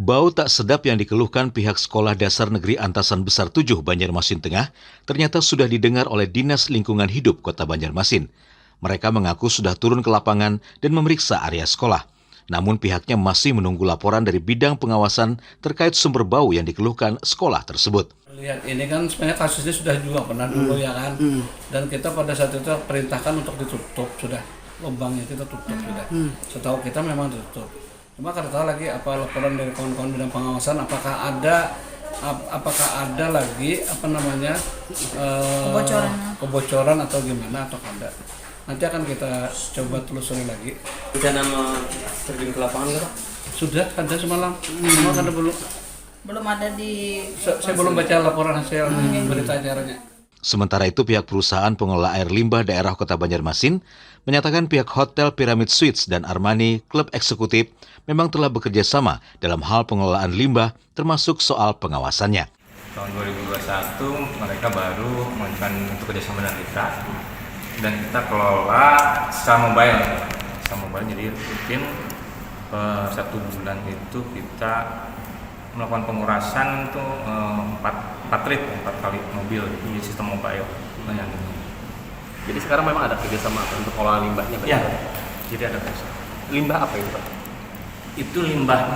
Bau tak sedap yang dikeluhkan pihak Sekolah Dasar Negeri Antasan Besar 7 Banjarmasin Tengah ternyata sudah didengar oleh Dinas Lingkungan Hidup Kota Banjarmasin. Mereka mengaku sudah turun ke lapangan dan memeriksa area sekolah. Namun pihaknya masih menunggu laporan dari bidang pengawasan terkait sumber bau yang dikeluhkan sekolah tersebut. Lihat ini kan sebenarnya kasusnya sudah juga pernah dulu ya kan. Dan kita pada saat itu perintahkan untuk ditutup sudah. Lubangnya kita tutup sudah. Setahu kita memang ditutup. Cuma karena tahu lagi apa laporan dari kawan-kawan bidang pengawasan apakah ada lagi kebocoran atau gimana atau ada. Nanti akan kita coba telusuri lagi. Sudah nama terjun ke lapangan nggak? Sudah ada semalam. Cuma ada Belum ada di... Saya belum baca laporan hasil berita acaranya. Sementara itu pihak perusahaan pengelola air limbah daerah Kota Banjarmasin menyatakan pihak Hotel Pyramid Suites dan Armani Klub Eksekutif memang telah bekerja sama dalam hal pengelolaan limbah termasuk soal pengawasannya. Tahun 2021 mereka baru melakukan untuk kerjasama dengan kita dan kita kelola secara mobile jadi rutin satu bulan itu kita melakukan pengurasan itu 4 kali mobil di sistem mobile. Jadi sekarang memang ada kerjasama untuk pengolahan limbahnya, Pak? Ya, jadi ada kerjasama. Limbah apa itu, Pak? Itu limbah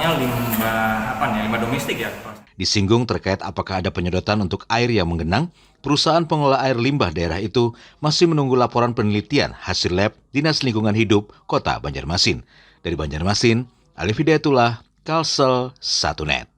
domestik ya. Disinggung terkait apakah ada penyedotan untuk air yang menggenang, perusahaan pengelola air limbah daerah itu masih menunggu laporan penelitian hasil lab Dinas Lingkungan Hidup Kota Banjarmasin. Dari Banjarmasin, Alif Hidayatullah, Kalsel 1net.